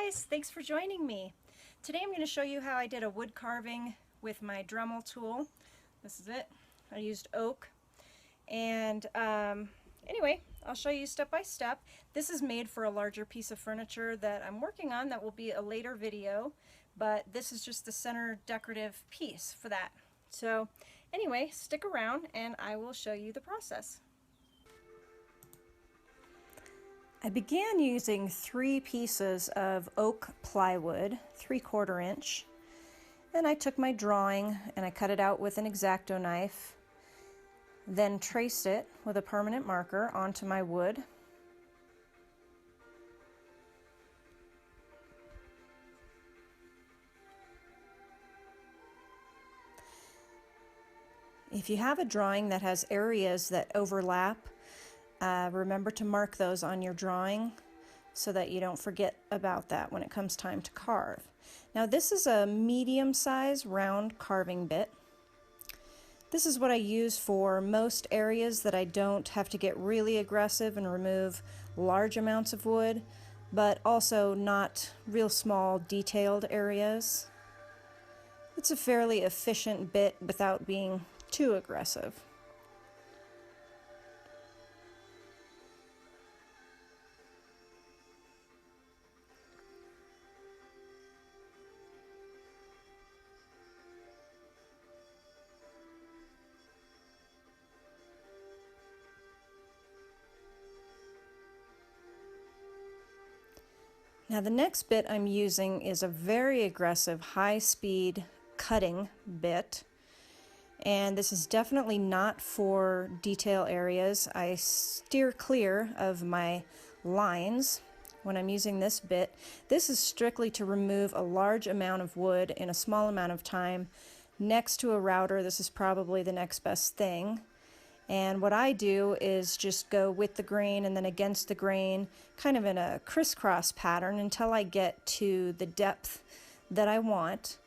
guys, thanks for joining me. Today I'm going to show you how I did a wood carving with my Dremel tool. This is it. I used oak. And anyway, I'll show you step by step. This is made for a larger piece of furniture that I'm working on that will be a later video, but this is just the center decorative piece for that. So anyway, stick around and I will show you the process. I began using 3 pieces of oak plywood, 3/4 inch. Then I took my drawing and I cut it out with an X-Acto knife, then traced it with a permanent marker onto my wood. If you have a drawing that has areas that overlap, remember to mark those on your drawing so that you don't forget about that when it comes time to carve. Now this is a medium size round carving bit. This is what I use for most areas that I don't have to get really aggressive and remove large amounts of wood, but also not real small detailed areas. It's a fairly efficient bit without being too aggressive. Now the next bit I'm using is a very aggressive high-speed cutting bit, and this is definitely not for detail areas. I steer clear of my lines when I'm using this bit. This is strictly to remove a large amount of wood in a small amount of time. Next to a router, this is probably the next best thing. And what I do is just go with the grain and then against the grain, kind of in a crisscross pattern until I get to the depth that I want.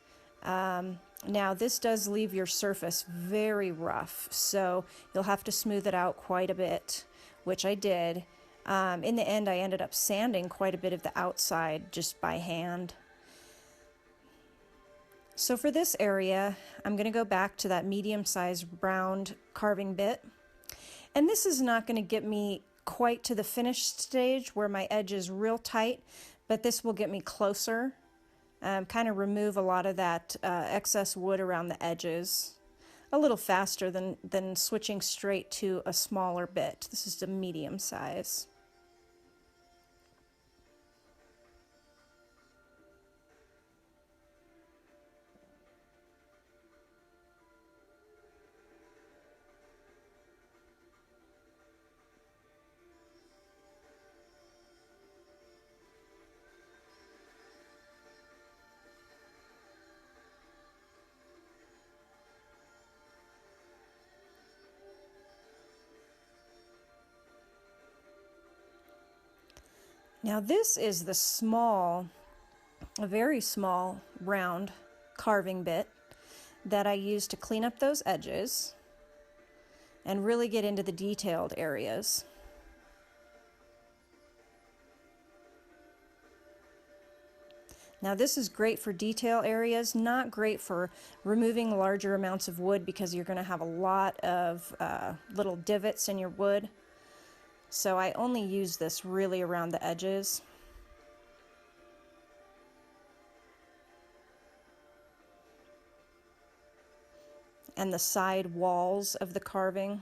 Now this does leave your surface very rough, so you'll have to smooth it out quite a bit, which I did. In the end, I ended up sanding quite a bit of the outside just by hand. So for this area, I'm going to go back to that medium-sized round carving bit. And this is not going to get me quite to the finished stage where my edge is real tight, but this will get me closer. Kind of remove a lot of that excess wood around the edges. A little faster than switching straight to a smaller bit. This is the medium size. Now this is the a very small round carving bit that I use to clean up those edges and really get into the detailed areas. Now this is great for detail areas, not great for removing larger amounts of wood because you're going to have a lot of little divots in your wood. So I only use this really around the edges. And the side walls of the carving.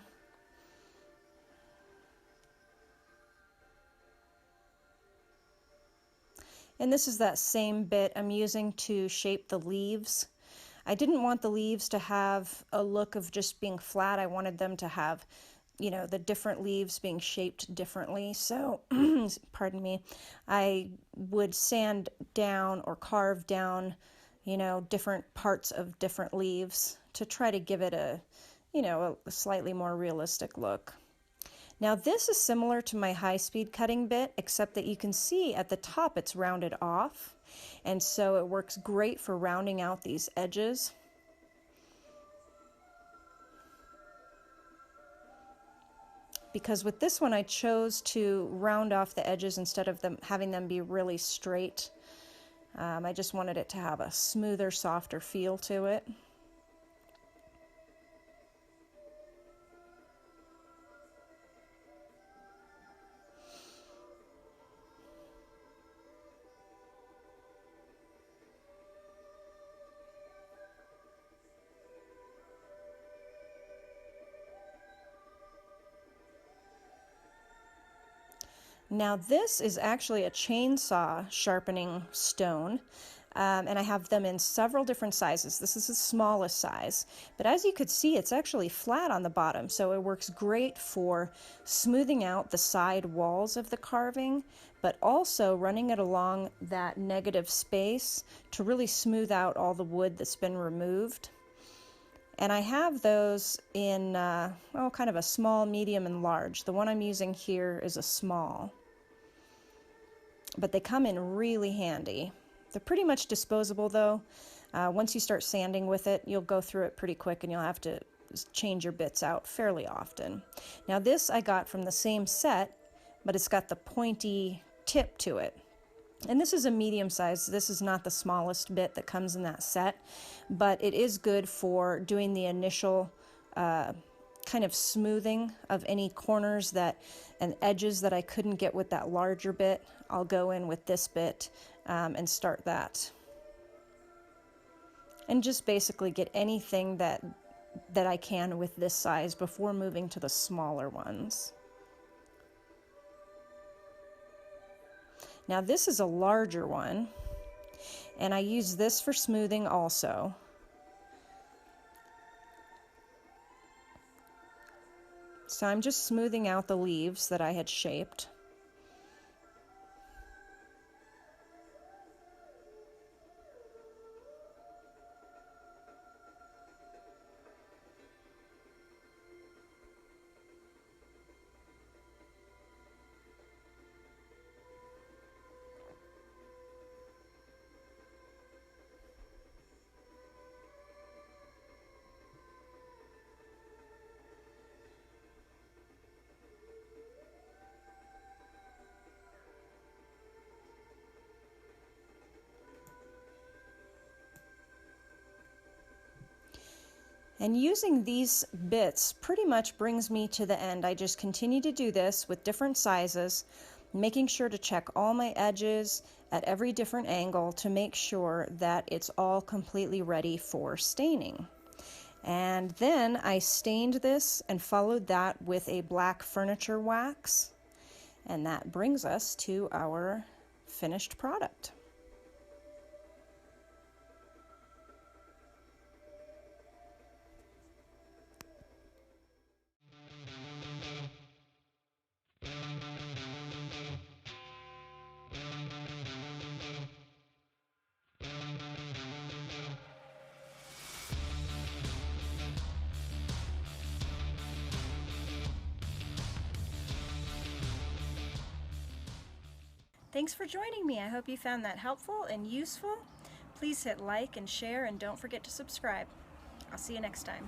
And this is that same bit I'm using to shape the leaves. I didn't want the leaves to have a look of just being flat. I wanted them to have, you know, the different leaves being shaped differently. So, pardon me, I would sand down or carve down, you know, different parts of different leaves to try to give it a, you know, a slightly more realistic look. Now this is similar to my high-speed cutting bit, except that you can see at the top it's rounded off, and so it works great for rounding out these edges. Because with this one I chose to round off the edges instead of having them be really straight I just wanted it to have a smoother, softer feel to it. Now this is actually a chainsaw sharpening stone, and I have them in several different sizes. This is the smallest size, but as you could see, it's actually flat on the bottom, so it works great for smoothing out the side walls of the carving, but also running it along that negative space to really smooth out all the wood that's been removed. And I have those in kind of a small, medium, and large. The one I'm using here is a small, but they come in really handy. They're pretty much disposable though. Once you start sanding with it, you'll go through it pretty quick and you'll have to change your bits out fairly often. Now this I got from the same set, but it's got the pointy tip to it. And this is a medium size. This is not the smallest bit that comes in that set, but it is good for doing the initial kind of smoothing of any corners and edges that I couldn't get with that larger bit. I'll go in with this bit and start that. And just basically get anything that I can with this size before moving to the smaller ones. Now this is a larger one, and I use this for smoothing also. So I'm just smoothing out the leaves that I had shaped. And using these bits pretty much brings me to the end. I just continue to do this with different sizes, making sure to check all my edges at every different angle to make sure that it's all completely ready for staining. And then I stained this and followed that with a black furniture wax. And that brings us to our finished product. Thanks for joining me. I hope you found that helpful and useful. Please hit like and share, and don't forget to subscribe. I'll see you next time.